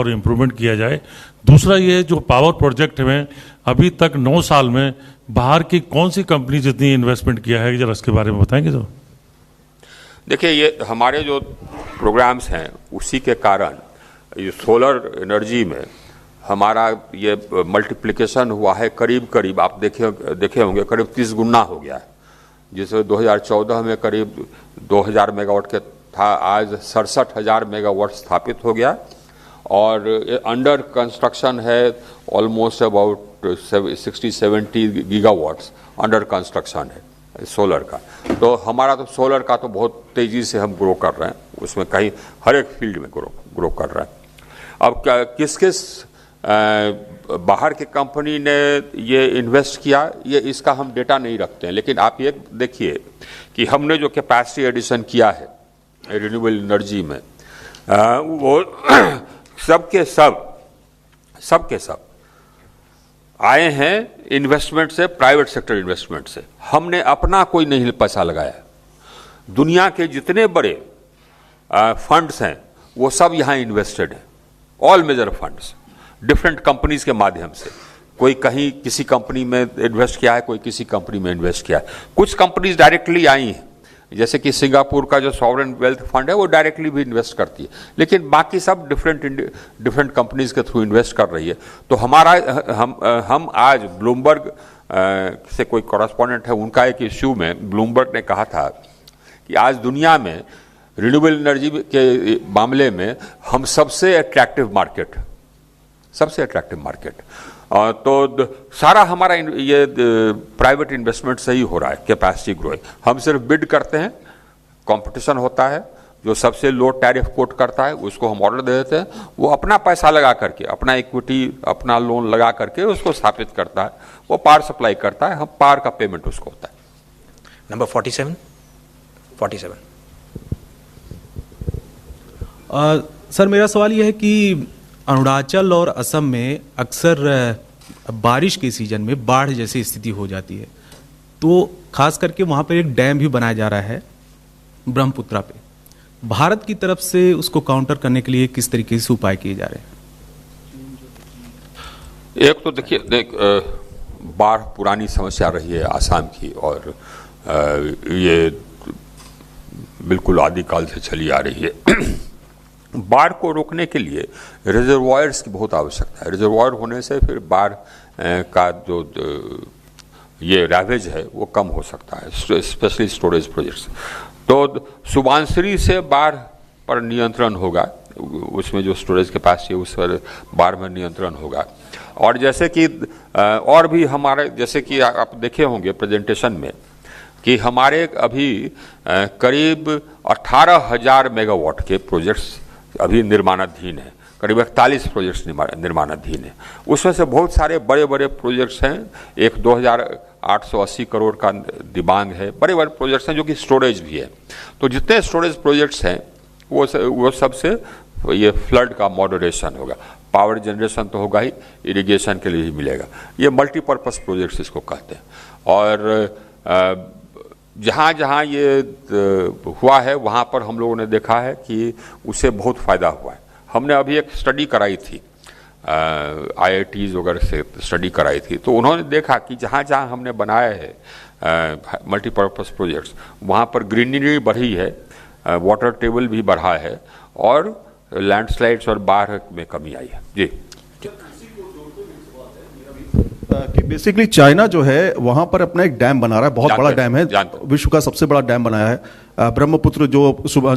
और इम्प्रूवमेंट किया जाए। दूसरा ये जो पावर प्रोजेक्ट में अभी तक 9 साल में बाहर की कौन सी कंपनी जितनी इन्वेस्टमेंट किया है, जरा इसके बारे में बताएंगे तो। देखिए, ये हमारे जो प्रोग्राम्स हैं उसी के कारण ये सोलर एनर्जी में हमारा ये मल्टीप्लिकेशन हुआ है, करीब करीब आप देखे होंगे करीब 30 गुना हो गया है। जिसमें 2014 में करीब 2000 मेगावाट के था, आज 67,000 मेगावाट स्थापित हो गया और अंडर कंस्ट्रक्शन है almost about 60-70 gigawatts under construction है सोलर का। तो हमारा तो सोलर का तो बहुत तेज़ी से हम ग्रो कर रहे हैं, उसमें कहीं हर एक फील्ड में ग्रो कर रहे हैं। अब किस किस बाहर की कंपनी ने ये इन्वेस्ट किया, ये इसका हम डेटा नहीं रखते हैं, लेकिन आप ये देखिए कि हमने जो कैपेसिटी एडिशन किया है रिन्यूएबल एनर्जी में वो सबके सब आए हैं इन्वेस्टमेंट से, प्राइवेट सेक्टर इन्वेस्टमेंट से। हमने अपना कोई नहीं पैसा लगाया। दुनिया के जितने बड़े फंड्स हैं वो सब यहाँ इन्वेस्टेड हैं, all major funds different companies के माध्यम से। कोई कहीं किसी कंपनी में इन्वेस्ट किया है, कोई किसी कंपनी में इन्वेस्ट किया है। कुछ कंपनीज डायरेक्टली आई हैं, जैसे कि सिंगापुर का जो सॉवरेन वेल्थ फंड है वो डायरेक्टली भी इन्वेस्ट करती है, लेकिन बाकी सब डिफरेंट कंपनीज के थ्रू इन्वेस्ट कर रही है। तो हम आज ब्लूमबर्ग से कोई कॉरेस्पॉन्डेंट है, उनका एक इश्यू में ब्लूमबर्ग ने कहा था कि आज दुनिया में रिन्यूएबल एनर्जी के मामले में हम सबसे अट्रैक्टिव मार्केट तो सारा हमारा ये प्राइवेट इन्वेस्टमेंट से ही हो रहा है, कैपेसिटी ग्रोइंग। हम सिर्फ बिड करते हैं, कंपटीशन होता है, जो सबसे लो टैरिफ कोट करता है उसको हम ऑर्डर दे देते हैं, वो अपना पैसा लगा करके, अपना इक्विटी, अपना लोन लगा करके उसको स्थापित करता है, वो पावर सप्लाई करता है, हम पावर का पेमेंट उसको होता है। नंबर 47। सर, मेरा सवाल यह है कि अरुणाचल और असम में अक्सर बारिश के सीजन में बाढ़ जैसी स्थिति हो जाती है, तो खास करके वहाँ पर एक डैम भी बनाया जा रहा है ब्रह्मपुत्रा पे। भारत की तरफ से उसको काउंटर करने के लिए किस तरीके से उपाय किए जा रहे हैं? एक तो देखिए, बाढ़ पुरानी समस्या रही है आसाम की, और ये बिल्कुल आदिकाल से चली आ रही है। बाढ़ को रोकने के लिए रिजर्वायर्स की बहुत आवश्यकता है। रिजर्वायर होने से फिर बाढ़ का जो ये रैवेज है वो कम हो सकता है, स्पेशली स्टोरेज प्रोजेक्ट्स। तो सुबानसिरी से बाढ़ पर नियंत्रण होगा, उसमें जो स्टोरेज कैपेसिटी है उस पर बाढ़ में नियंत्रण होगा। और जैसे कि और भी हमारे, जैसे कि आप देखे होंगे प्रेजेंटेशन में कि हमारे अभी करीब 18,000 मेगावाट के प्रोजेक्ट्स अभी निर्माणाधीन है, करीब 41 प्रोजेक्ट्स निर्माणाधीन है। उसमें से बहुत सारे बड़े बड़े प्रोजेक्ट्स हैं, एक 2,880 करोड़ का दिबांग है, बड़े बड़े प्रोजेक्ट्स हैं जो कि स्टोरेज भी है। तो जितने स्टोरेज प्रोजेक्ट्स हैं वो सबसे ये फ्लड का मॉडरेशन होगा, पावर जनरेशन तो होगा ही, इरिगेशन के लिए ही मिलेगा। ये मल्टीपर्पज़ प्रोजेक्ट्स इसको कहते हैं। और जहाँ जहाँ ये हुआ है वहाँ पर हम लोगों ने देखा है कि उससे बहुत फ़ायदा हुआ है। हमने अभी एक स्टडी कराई थी, IITs वगैरह से स्टडी कराई थी, तो उन्होंने देखा कि जहाँ जहाँ हमने बनाया है मल्टीपर्पज़ प्रोजेक्ट्स, वहाँ पर ग्रीनरी बढ़ी है, वाटर टेबल भी बढ़ा है, और लैंडस्लाइड्स और बाढ़ में कमी आई है। जी, कि बेसिकली चाइना जो है वहां पर अपना एक डैम बना रहा है, बहुत बड़ा डैम है, विश्व का सबसे बड़ा डैम बनाया है, ब्रह्मपुत्र जो सुबह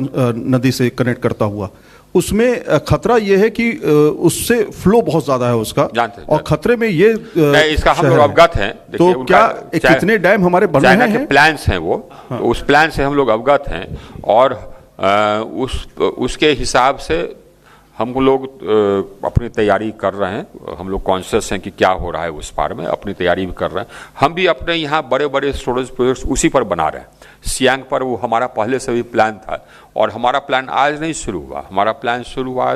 नदी से कनेक्ट करता हुआ। उसमें खतरा यह है कि उससे फ्लो बहुत ज्यादा है उसका, और खतरे में ये इसका हम लोग अवगत हैं। तो क्या कितने डैम हमारे बने हैं? प्लान्स हैं वो, तो उस प्लान से हम लोग अवगत हैं, और उसके हिसाब से हम लोग अपनी तैयारी कर रहे हैं। हम लोग कॉन्शियस हैं कि क्या हो रहा है उस पार में, अपनी तैयारी भी कर रहे हैं। हम भी अपने यहाँ बड़े बड़े स्टोरेज प्रोजेक्ट्स उसी पर बना रहे हैं। सियांग पर वो हमारा पहले से भी प्लान था, और हमारा प्लान आज नहीं शुरू हुआ, हमारा प्लान शुरू हुआ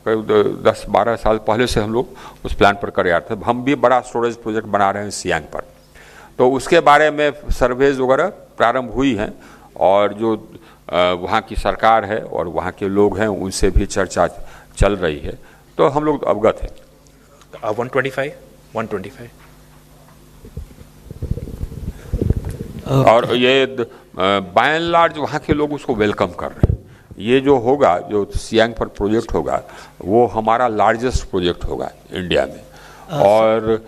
10-12 साल पहले से हम लोग उस प्लान पर कर रहे थे। हम भी बड़ा स्टोरेज प्रोजेक्ट बना रहे हैं सियांग पर, तो उसके बारे में सर्वेज वगैरह प्रारंभ हुई हैं, और जो वहाँ की सरकार है और वहाँ के लोग हैं उनसे भी चर्चा चल रही है। तो हम लोग अवगत हैं। 125. और ये बाय एंड लार्ज वहाँ के लोग उसको वेलकम कर रहे हैं। ये जो होगा, जो सियांग पर प्रोजेक्ट होगा, वो हमारा लार्जेस्ट प्रोजेक्ट होगा इंडिया में। और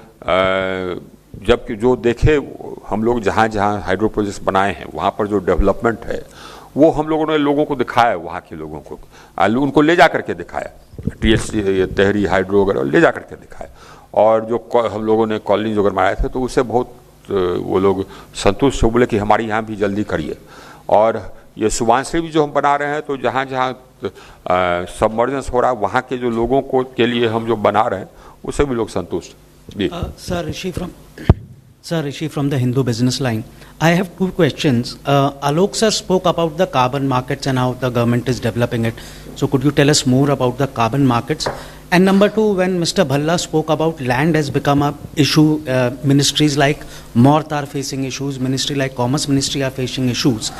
जबकि जो देखे हम लोग जहाँ जहाँ हाइड्रो प्रोजेक्ट्स बनाए हैं, वहाँ पर जो डेवलपमेंट है वो हम लोगों ने लोगों को दिखाया, वहाँ के लोगों को उनको ले जा करके दिखाया, THC तहरी हाइड्रो वगैरह ले जा करके दिखाया। और जो हम लोगों ने कॉलोनीज वगैरह बनाए थे तो उससे बहुत वो लोग संतुष्ट हो, बोले कि हमारी यहाँ भी जल्दी करिए। और ये सुबांश्री भी जो हम बना रहे हैं, तो जहाँ जहाँ सबमर्जेंस हो रहा है वहाँ के जो लोगों को के लिए हम जो बना रहे हैं उससे भी लोग संतुष्ट। Sir, Rishi from the Hindu Business Line. I have two questions. Alok sir spoke about the carbon markets and how the government is developing it. So could you tell us more about the carbon markets? And number two, when Mr. Bhalla spoke about land has become a issue, ministries like MORTH are facing issues, ministry like Commerce Ministry are facing issues.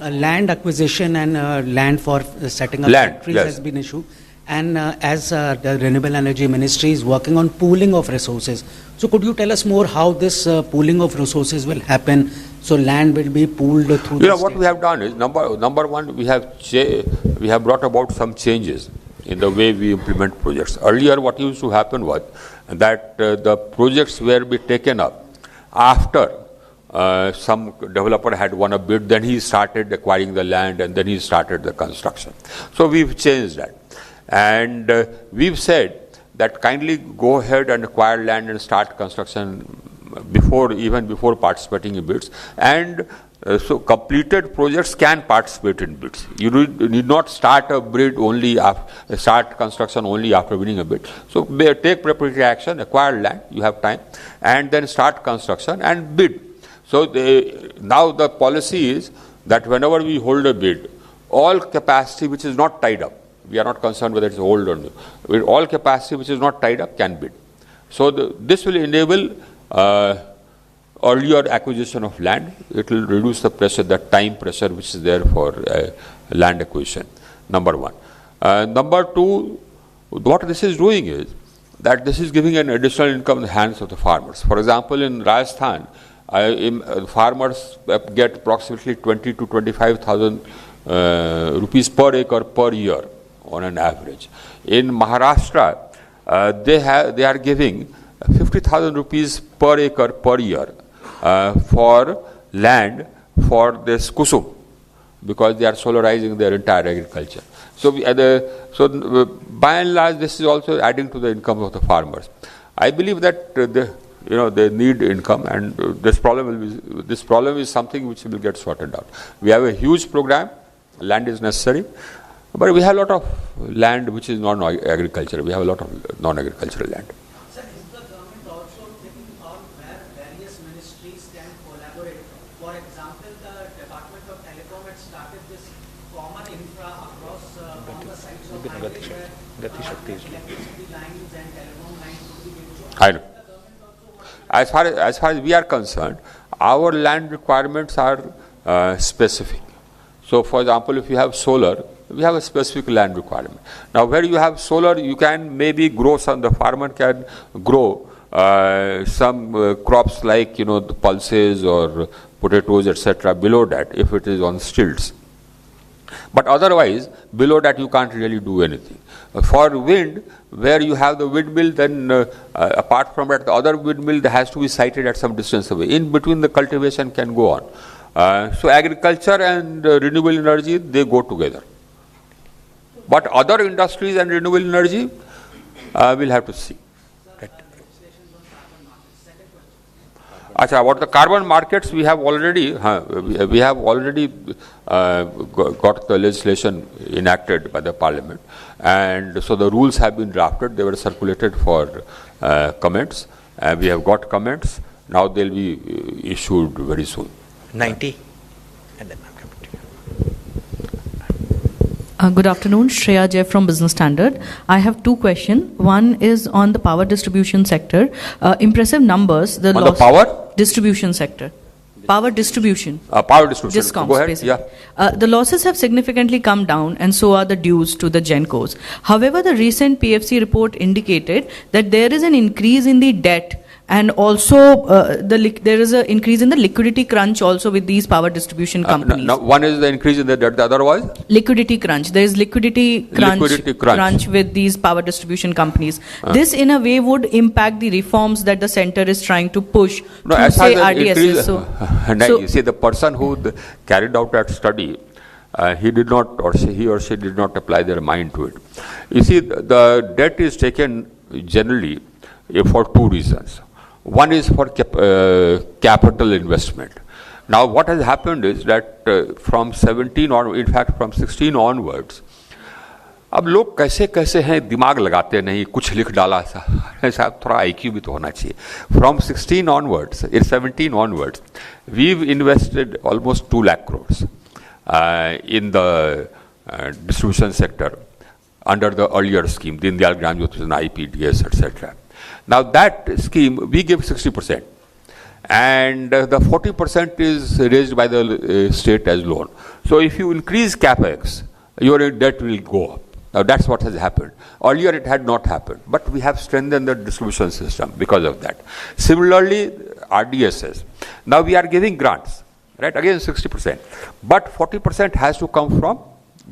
Land acquisition and land for setting up factories has been issue. And as the Renewable Energy Ministry is working on pooling of resources. So could you tell us more how this pooling of resources will happen? So land will be pooled through. You know what we have done is number one, we have brought about some changes in the way we implement projects. Earlier, what used to happen was that the projects were be taken up after some developer had won a bid, then he started acquiring the land and then he started the construction. So we've changed that. And we've said that kindly go ahead and acquire land and start construction even before participating in bids. And so completed projects can participate in bids. You need not start a bid only start construction only after winning a bid. So take preparatory action, acquire land, you have time, and then start construction and bid. So now the policy is that whenever we hold a bid, all capacity which is not tied up, we are not concerned whether it's old or new. All capacity which is not tied up can bid. So this will enable earlier acquisition of land. It will reduce the pressure, the time pressure which is there for land acquisition. Number one. Number two, what this is doing is that this is giving an additional income in the hands of the farmers. For example, in Rajasthan, farmers get approximately 20 to 25,000 rupees per acre per year on an average. In Maharashtra, they are giving 50,000 rupees per acre per year for land for this kusum, because they are solarizing their entire agriculture. So, by and large, this is also adding to the income of the farmers. I believe that they need income, and this problem is something which will get sorted out. We have a huge program. Land is necessary, but we have a lot of land which is non-agricultural. We have a lot of non-agricultural land. Sir, is the government also thinking on where various ministries can collaborate? For example, the Department of Telecom had started this common infra across on the sites of highways where electricity lines and telephone lines would be used. I know. As far as we are concerned, our land requirements are specific. So, for example, if you have solar, we have a specific land requirement. Now, where you have solar, you can maybe grow the farmer can grow some crops like, the pulses or potatoes, etc. below that if it is on stilts. But otherwise, below that you can't really do anything. For wind, where you have the windmill, then apart from that, the other windmill has to be sited at some distance away. In between, the cultivation can go on. So agriculture and renewable energy, they go together. But other industries and renewable energy, we'll have to see. About the carbon markets, we have already got the legislation enacted by the Parliament, and so the rules have been drafted. They were circulated for comments. We have got comments. Now they'll be issued very soon. 90, and then I'm coming to you. Good afternoon, Shreya Jay from Business Standard. I have two questions. One is on the power distribution sector. Impressive numbers. The power distribution sector. Power distribution. Power distribution. Discoms, Go ahead. basically. Yeah. The losses have significantly come down, and so are the dues to the Gencos. However, the recent PFC report indicated that there is an increase in the debt, and also there is an increase in the liquidity crunch also with these power distribution companies. No, one is the increase in the debt, the other was? Liquidity crunch. There is liquidity crunch with these power distribution companies. This, in a way, would impact the reforms that the center is trying to push to say RDSS. You see, the person who carried out that study, he did not, he or she did not apply their mind to it. You see, the debt is taken generally for two reasons. One is for capital investment. Now, what has happened is that from 17 or in fact from 16 onwards, अब लोग कैसे कैसे हैं, दिमाग लगाते नहीं, कुछ लिख डाला साहब, थोड़ा IQ भी तो होना चाहिए. From 16 onwards, 17 onwards, we've invested almost 2 lakh crores in the distribution sector under the earlier scheme, Deen Dayal Gram Jyoti Yojana, IPDS, etc. Now that scheme, we give 60%, and the 40% is raised by the state as loan. So if you increase capex, your debt will go up. Now that's what has happened. Earlier it had not happened, but we have strengthened the distribution system because of that. Similarly, RDSS. Now we are giving grants, right? Again 60%, but 40% has to come from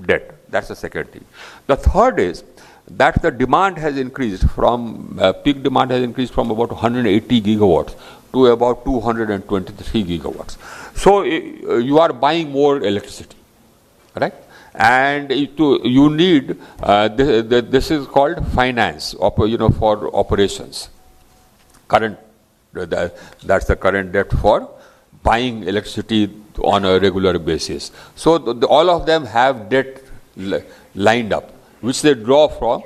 debt. That's the second thing. The third is that the demand has increased from, peak demand has increased from about 180 gigawatts to about 223 gigawatts. So you are buying more electricity, right? And you need, this is called finance, for operations. Current, that's the current debt for buying electricity on a regular basis. So all of them have debt lined up, which they draw from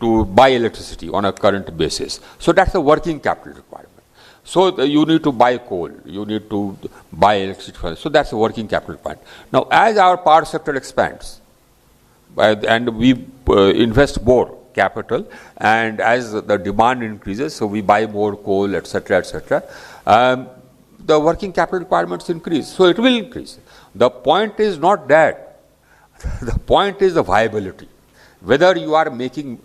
to buy electricity on a current basis. So that's the working capital requirement. So you need to buy coal, you need to buy electricity. So that's the working capital requirement. Now, as our power sector expands, and we invest more capital, and as the demand increases, so we buy more coal, etc., etc., the working capital requirements increase. So it will increase. The point is not that. The point is the viability. Whether you are making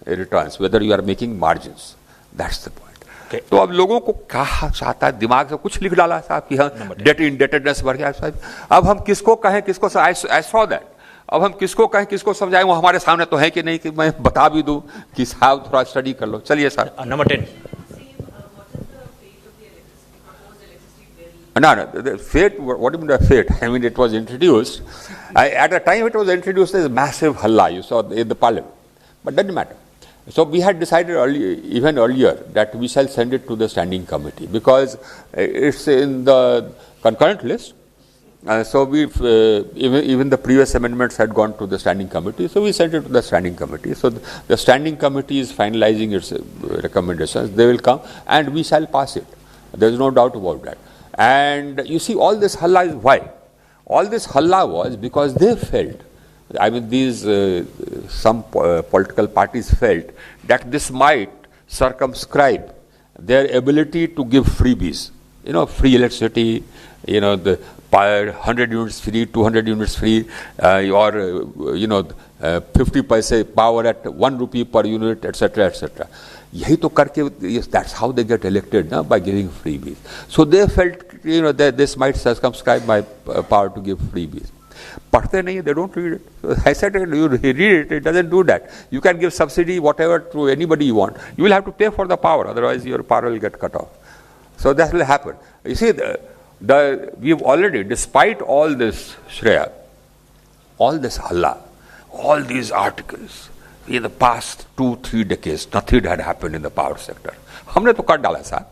returns, whether you are making margins. That's the point. Okay. तो अब लोगों को कहा चाहता है, दिमाग से कुछ लिख डाला साहब कि हाँ डेट इंडेटेडनेस बढ़ गया साहब. अब हम किसको कहें, किसको आई सॉ दैट. अब हम किसको कहें, किसको समझाएं, वो हमारे सामने तो है कि नहीं कि मैं बता भी दूं कि साहब थोड़ा स्टडी कर लो. चलिए sir. Number 10. No, the fate, what do you mean by fate? I mean, it was introduced. At the time it was introduced, there's a massive halla, you saw in the parliament. But doesn't matter. So we had decided even earlier that we shall send it to the standing committee because it's in the concurrent list. So we even the previous amendments had gone to the standing committee. So we sent it to the standing committee. So the standing committee is finalizing its recommendations. They will come and we shall pass it. There is no doubt about that. And you see, all this halla is why? All this halla was because they felt, I mean, these some political parties felt that this might circumscribe their ability to give freebies. Free electricity, the 100 units free, 200 units free, or 50 paise power at 1 rupee per unit, etc., etc. यही तो करके, that's how they get elected, by giving freebies. So they felt, that this might circumscribe my power to give freebies. पढ़ते नहीं, they don't read it. So I said, you read it, it doesn't do that. You can give subsidy, whatever, to anybody you want. You will have to pay for the power, otherwise your power will get cut off. So that will happen. You see, we've already, despite all this Shreya, all this halla, all these articles, in the past 2-3 decades, nothing had happened in the power sector. हमने तो कर डाला साहब,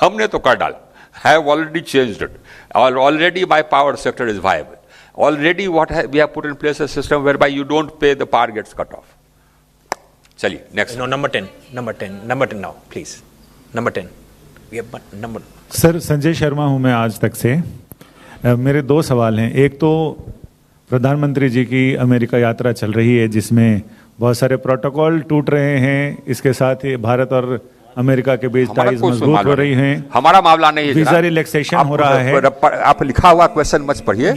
हमने तो कर डाला. I have already changed it. Already my power sector is viable. Already we have put in place a system whereby you don't pay, the power gets cut off. चलिए, next. No, number 10 now, please. Number 10. We have number. Sir, Sanjay Sharma हूँ मैं आज तक से. मेरे 2 सवाल हैं. एक तो प्रधानमंत्री जी की अमेरिका यात्रा चल रही है जिसमें बहुत सारे प्रोटोकॉल टूट रहे हैं. इसके साथ ही भारत और अमेरिका के बीच हमारा टाइज कोई मजबूत मामला हो रही नहीं। हैं, हमारा मामला नहीं है वीजा जनाब। रिलैक्सेशन आप- हो रहा है। आप लिखा हुआ क्वेश्चन मत पढ़िए।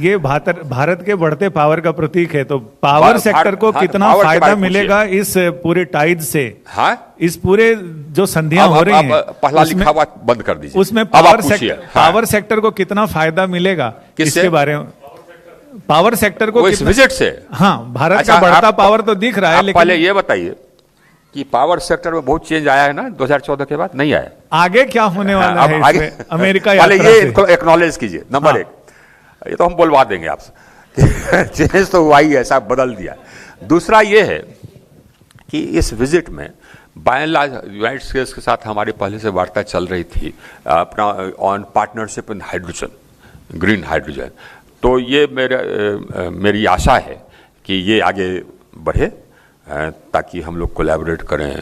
ये भारत के बढ़ते पावर का प्रतीक है, तो पावर सेक्टर को कितना पावर के फायदा बारे में मिलेगा इस पूरे टाइज से? हाँ, इस पूरे जो संधियां हो रही हैं, पहला लिखा हुआ बंद कर दीजिए। उसमें अब आप पूछिए। पावर सेक्टर को कितना फायदा मिलेगा, किससे? इसके बारे में? पावर सेक्टर को वो इस विजिट से? हाँ, भारत अच्छा, का बढ़ता आप- पावर तो दिख रहा है, आप लेकिन पहले ये बताइए कि पावर सेक्टर में बहुत चेंज आया है ना 2014 के बाद? नहीं आया। आगे क्या होने वाला है आगे इसमें? अमेरिका पहले यात्रा ये से। एक्नॉलेज कीजिए। नंबर हाँ। 1, ये तो हम बोलवा देंगे आपसे चेंज तो हुआ ही है, सब बदल दिया। दूसरा ये है कि इस विजिट में by and large United States के साथ हमारी पहले से वार्ता चल रही थी अपना on partnership in hydrogen, green hydrogen. तो ये मेरी आशा है कि ये आगे बढ़े ताकि हम लोग कोलैबोरेट करें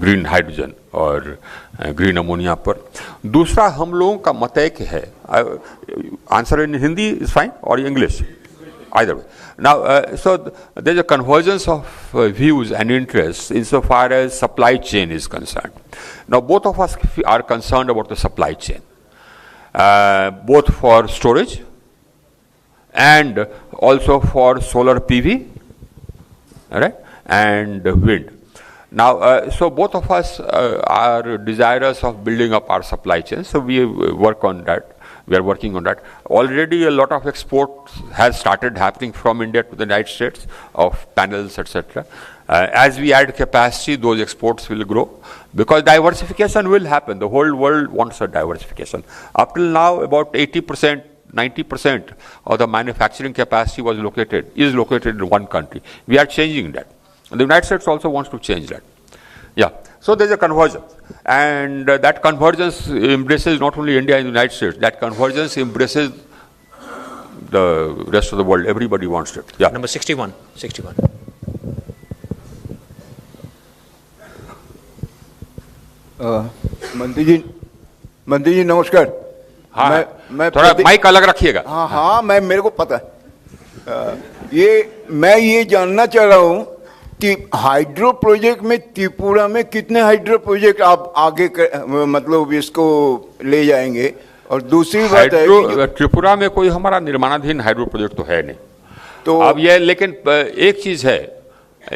ग्रीन हाइड्रोजन और ग्रीन अमोनिया पर। दूसरा, हम लोगों का मत एक है, answer in Hindi is fine और English, either way. Now, so there's a convergence of views and interests insofar as supply chain is concerned. Now, both of us are concerned about the supply chain, both for storage and also for solar PV, right, and wind. Now, so both of us are desirous of building up our supply chain, so we work on that. We are working on that. Already a lot of exports has started happening from India to the United States of panels, etc. As we add capacity, those exports will grow because diversification will happen. The whole world wants a diversification. Up till now, about 80%, 90% of the manufacturing capacity is located in one country. We are changing that. And the United States also wants to change that. Yeah. So there's a convergence, and that convergence embraces not only India and the United States. That convergence embraces the rest of the world. Everybody wants it. Yeah. Number 61. मंत्री जी नमस्कार। हाँ, मैं थोड़ा mic अलग रखिएगा। हाँ, मेरे को पता है। मैं ये जानना चाह रहा हूँ कि हाइड्रो प्रोजेक्ट में त्रिपुरा में कितने हाइड्रो प्रोजेक्ट आप आगे मतलब इसको ले जाएंगे? और दूसरी बात है कि त्रिपुरा में कोई हमारा निर्माणाधीन हाइड्रो प्रोजेक्ट तो है नहीं। तो अब ये, लेकिन एक चीज है,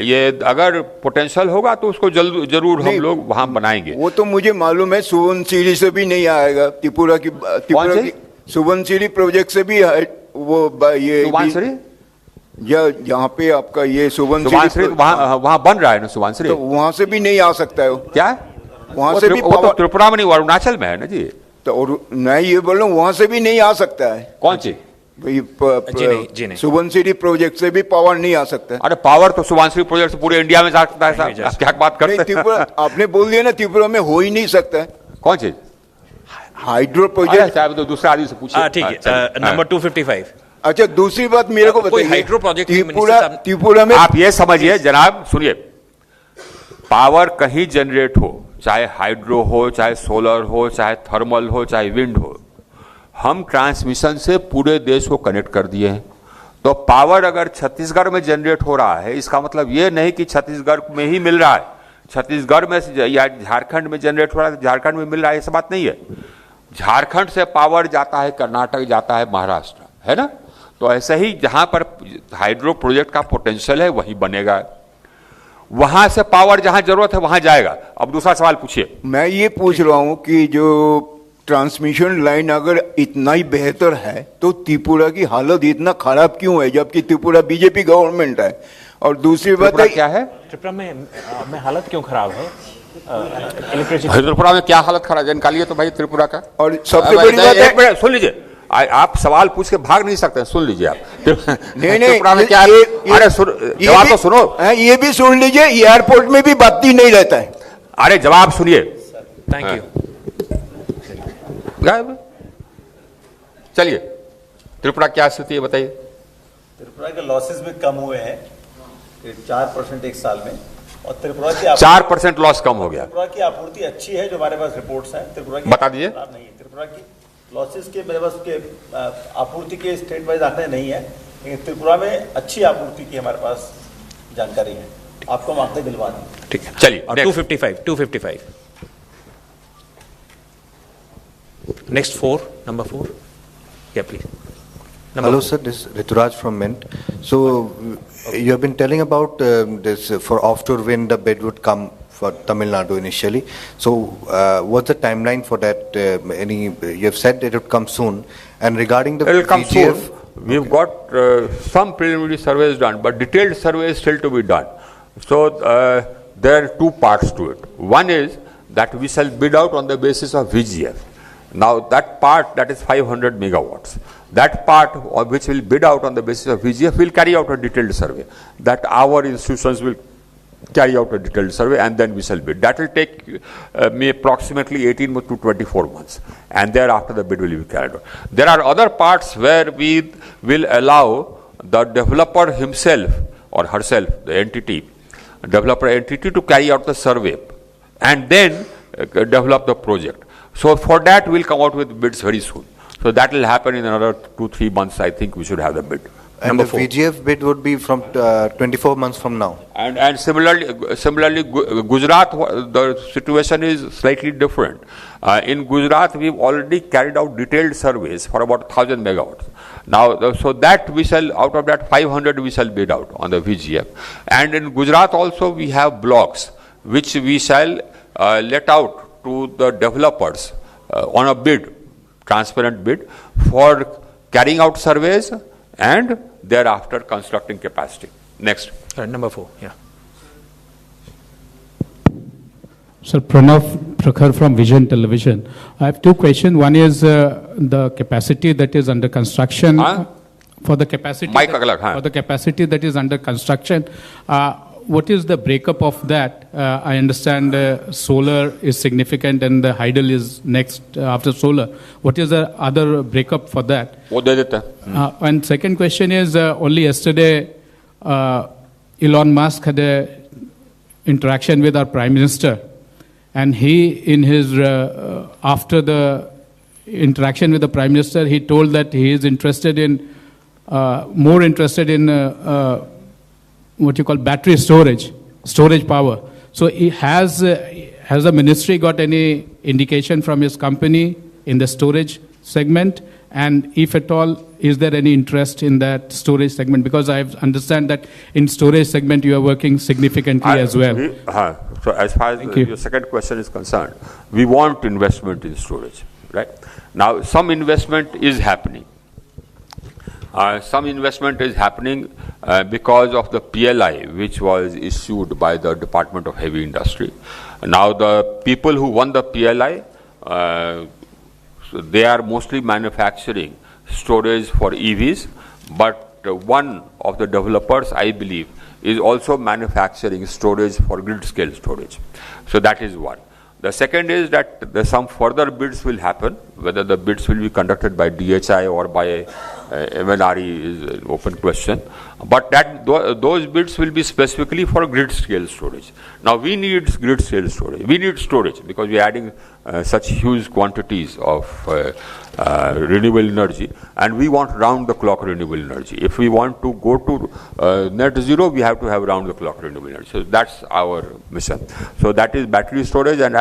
ये अगर पोटेंशियल होगा तो उसको जरूर हम लोग वहां बनाएंगे। वो तो मुझे मालूम है, सुबनसिरी से भी नहीं आएगा त्रिपुरा की सुबनसिरी प्रोजेक्ट से भी वो ये सुबनसिरी जहाँ पे आपका ये सुबनसिरी वहां बन रहा है ना सुबनसिरी, तो वहां से भी नहीं आ सकता है। क्या वहां से भी वो तो त्रिपुरा में नहीं, अरुणाचल में है ना जी। तो और मैं ये बोल रहा हूँ वहां से भी नहीं आ सकता है। कौन चीज? जी नहीं। सुबनसिरी प्रोजेक्ट से भी पावर नहीं आ सकता है। अरे पावर तो सुबनसिरी प्रोजेक्ट से पूरे इंडिया में जा सकता है साहब, आप क्या बात करते हैं? त्रिपुरा आपने बोल दिया ना, त्रिपुरा में हो ही नहीं सकता है। कौन चीज? Hydro project. तो दूसरे आदमी से पूछिए। ठीक है। नंबर 255। अच्छा, दूसरी बात मेरे को बताइए, हाइड्रो प्रोजेक्ट त्रिपुरा में आप ये समझिए जनाब, सुनिए, पावर कहीं जनरेट हो, चाहे हाइड्रो हो, चाहे सोलर हो, चाहे थर्मल हो, चाहे विंड हो, हम ट्रांसमिशन से पूरे देश को कनेक्ट कर दिए हैं। तो पावर अगर छत्तीसगढ़ में जनरेट हो रहा है, इसका मतलब ये नहीं कि छत्तीसगढ़ में ही मिल रहा है, छत्तीसगढ़ में या झारखंड में जनरेट हो रहा है तो झारखंड में मिल रहा है, ऐसा बात नहीं है। झारखंड से पावर जाता है कर्नाटक, जाता है महाराष्ट्र, है ना। तो ऐसे ही जहां पर हाइड्रो प्रोजेक्ट का पोटेंशियल है वहीं बनेगा, वहां से पावर जहां जरूरत है वहां जाएगा। अब दूसरा सवाल पूछिए। मैं ये पूछ रहा हूं कि जो ट्रांसमिशन लाइन अगर इतना ही बेहतर है तो त्रिपुरा की हालत इतना खराब क्यों है, जबकि त्रिपुरा बीजेपी गवर्नमेंट है? और दूसरी बात है क्या है, त्रिपुरा में हालत क्यों खराब है? त्रिपुरा में क्या हालत खराब है निकालिए तो भाई त्रिपुरा का। और सबसे बड़ी बात है, सुन लीजिए, आप सवाल पूछ के भाग नहीं सकते, सुन लीजिए आप। नहीं त्रिपुरा में क्या है? अरे जवाब तो सुनो। ये भी सुन लीजिए, एयरपोर्ट में भी बत्ती नहीं रहता है। अरे जवाब सुनिए। Thank you. चलिए, त्रिपुरा क्या स्थिति है बताइए। त्रिपुरा के लॉसेस भी कम हुए हैं 4% एक साल में, और त्रिपुरा की 4% लॉस कम हो गया। त्रिपुरा की आपूर्ति अच्छी है, जो हमारे पास रिपोर्ट्स हैं। त्रिपुरा की बता दीजिए। नहीं, त्रिपुरा की लॉसेस के मेरे पास के आपूर्ति के स्टेट वाइज आंकड़े नहीं है, लेकिन त्रिपुरा में अच्छी आपूर्ति की हमारे पास जानकारी है। आपको मार्क्स दिलवा दें। ठीक है, चलिए, और next. 255 नेक्स्ट 4 नंबर 4 या please Hello, sir. This is Rituraj from Mint. So, you have been telling about this for offshore wind, the bid would come for Tamil Nadu initially. So, what's the timeline for that? You have said it would come soon. And regarding the It will come VGF, soon. We've got some preliminary surveys done, but detailed surveys still to be done. So, there are two parts to it. One is that we shall bid out on the basis of VGF. Now, that part, that is 500 megawatts. That part of which will bid out on the basis of VGF will carry out a detailed survey. That our institutions will carry out a detailed survey and then we shall bid. That will take me approximately 18 to 24 months. And thereafter the bid will be carried out. There are other parts where we will allow the developer himself or herself, the entity, developer entity to carry out the survey and then develop the project. So for that we'll come out with bids very soon. So that will happen in another 2-3 months. I think we should have the bid. and the VGF bid would be from 24 months from now. And similarly, Gujarat, the situation is slightly different. In Gujarat, we've already carried out detailed surveys for about 1,000 megawatts. Now, so that we shall, out of that 500 we shall bid out on the VGF. And in Gujarat also we have blocks which we shall let out to the developers on a bid, transparent bid, for carrying out surveys and thereafter constructing capacity. Next. Number 4, yeah. Sir, Pranav Prakhar from Vision Television. I have two questions. One is the capacity that is under construction. For the capacity, for the capacity that is under construction, what is the breakup of that? I understand solar is significant and the hydel is next after solar. What is the other breakup for that? And second question is, only yesterday Elon Musk had a interaction with our Prime Minister, and he, in his after the interaction with the Prime Minister, he told that he is interested in more interested in what you call battery storage power. So he has the ministry got any indication from his company in the storage segment? And if at all, is there any interest in that storage segment? Because I understand that in storage segment you are working significantly as well. So as far as your second question is concerned, we want investment in storage, right? Now, some investment is happening. Some investment is happening because of the PLI which was issued by the Department of Heavy Industry. Now the people who won the PLI, they are mostly manufacturing storage for EVs, but one of the developers, I believe, is also manufacturing storage for grid scale storage. So that is one. The second is that some further bids will happen. Whether the bids will be conducted by DHI or by MNRE is an open question. But those bids will be specifically for grid scale storage. Now we need grid scale storage. We need storage because we are adding such huge quantities of renewable energy, and we want round the clock renewable energy. If we want to go to net zero, we have to have round the clock renewable energy. So that's our mission. So that is battery storage, and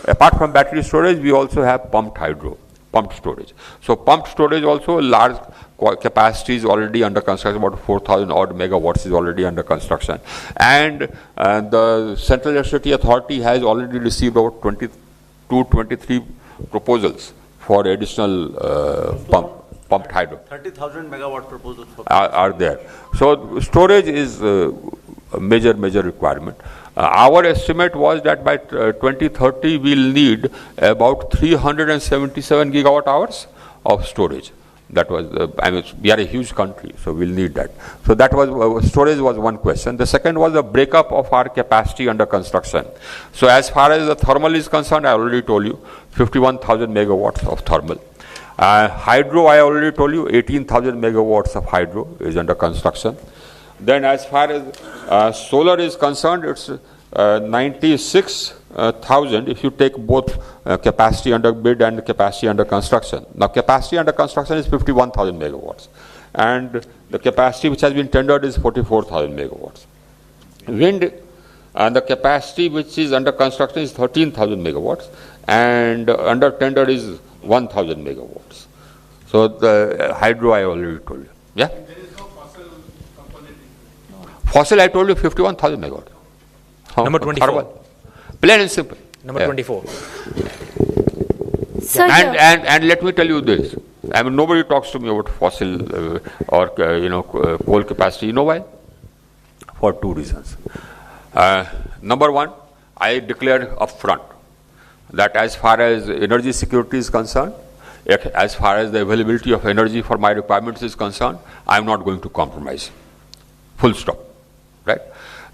apart from battery storage, we also have pumped storage. So pumped storage also, large capacity is already under construction, about 4,000 odd megawatts is already under construction. And the Central Electricity Authority has already received about 23 proposals for additional pumped hydro. 30,000 megawatt proposals are there. So storage is a major requirement. Our estimate was that by 2030 we'll need about 377 gigawatt hours of storage. That was, we are a huge country, so we'll need that. So that was, storage was one question. The second was the breakup of our capacity under construction. So as far as the thermal is concerned, I already told you, 51,000 megawatts of thermal. Hydro, I already told you, 18,000 megawatts of hydro is under construction. Then as far as solar is concerned, it's 96,000 if you take both capacity under bid and capacity under construction. Now capacity under construction is 51,000 megawatts, and the capacity which has been tendered is 44,000 megawatts. Wind And the capacity which is under construction is 13,000 megawatts, and under tender is 1,000 megawatts. So the hydro I already told you. Yeah? There is no fossil component. Fossil I told you 51,000 megawatts. Number 24. Thermal. Plain and simple. Number 24. Sir, And let me tell you this. I mean, nobody talks to me about fossil or coal capacity. You know why? For two reasons. Number one, I declared upfront that as far as energy security is concerned, as far as the availability of energy for my requirements is concerned, I am not going to compromise. Full stop. Right?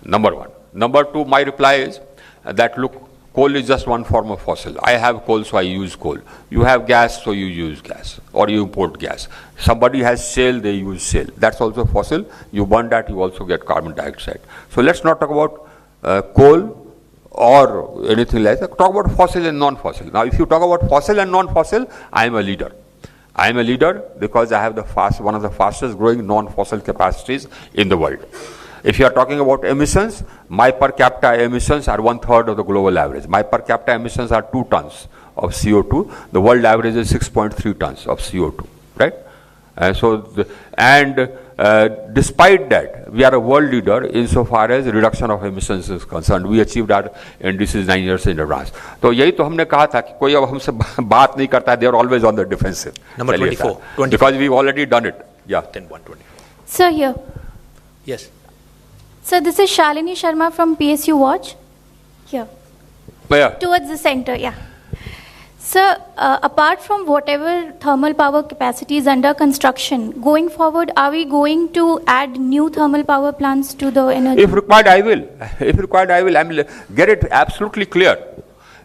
Number one. Number two, my reply is that look, coal is just one form of fossil. I have coal, so I use coal. You have gas, so you use gas, or you import gas. Somebody has shale, they use shale. That's also fossil. You burn that, you also get carbon dioxide. So let's not talk about coal or anything like that. Talk about fossil and non-fossil. Now, if you talk about fossil and non-fossil, I am a leader. I am a leader because I have one of the fastest growing non-fossil capacities in the world. If you are talking about emissions, my per capita emissions are 1/3 of the global average. My per capita emissions are 2 tons of CO2. The world average is 6.3 tons of CO2, right? Despite that, we are a world leader insofar as reduction of emissions is concerned. We achieved our indices 9 years in advance. तो यही तो हमने कहा था कि कोई अब हमसे बात नहीं करता है. They are always on the defensive. Number 24. Because we've already done it. Yeah. 10-1-24. Sir, here. Yes. Sir, this is Shalini Sharma from PSU Watch. Here. Where? Towards the center, yeah. Sir, apart from whatever thermal power capacity is under construction, going forward, are we going to add new thermal power plants to the energy? If required, I will. If required, I will. I mean, get it absolutely clear.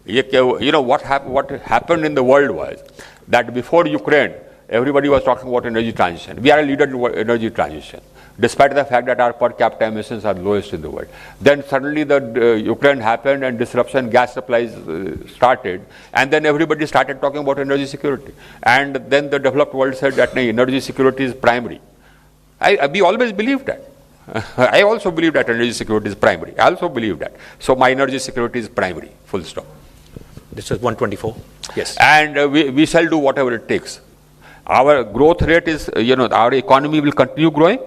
You know, what happened in the world was that before Ukraine, everybody was talking about energy transition. We are a leader in energy transition, despite the fact that our per capita emissions are lowest in the world. Then suddenly the Ukraine happened and disruption, gas supplies started, and then everybody started talking about energy security. And then the developed world said that energy security is primary. We always believed that. I also believe that energy security is primary. I also believe that. So my energy security is primary, full stop. This is 124. Yes. And we shall do whatever it takes. Our growth rate is, our economy will continue growing.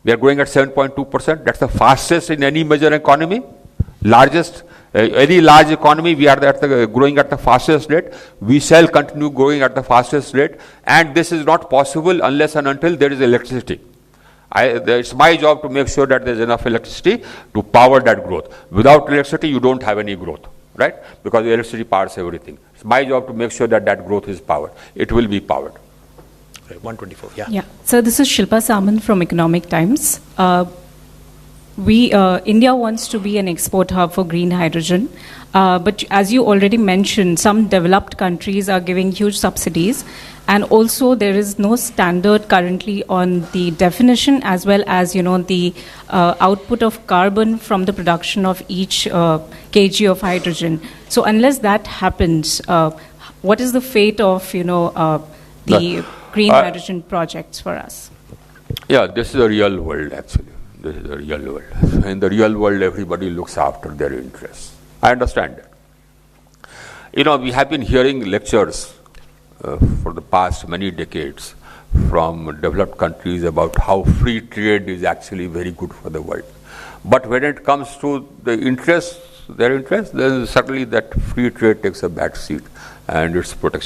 We are growing at 7.2%. That's the fastest in any major economy. Largest, any large economy, we are growing at the fastest rate. We shall continue growing at the fastest rate. And this is not possible unless and until there is electricity. It's my job to make sure that there is enough electricity to power that growth. Without electricity, you don't have any growth, right? Because electricity powers everything. It's my job to make sure that that growth is powered. It will be powered. 124, yeah. Yeah. So this is Shilpa Samant from Economic Times. India wants to be an export hub for green hydrogen. But as you already mentioned, some developed countries are giving huge subsidies. And also there is no standard currently on the definition as well as, the output of carbon from the production of each kg of hydrogen. So unless that happens, what is the fate of, the green hydrogen projects for us? Yeah, this is a real world actually. This is a real world. In the real world, everybody looks after their interests. I understand that. We have been hearing lectures for the past many decades from developed countries about how free trade is actually very good for the world. But when it comes to their interests, then certainly that free trade takes a back seat and its protection.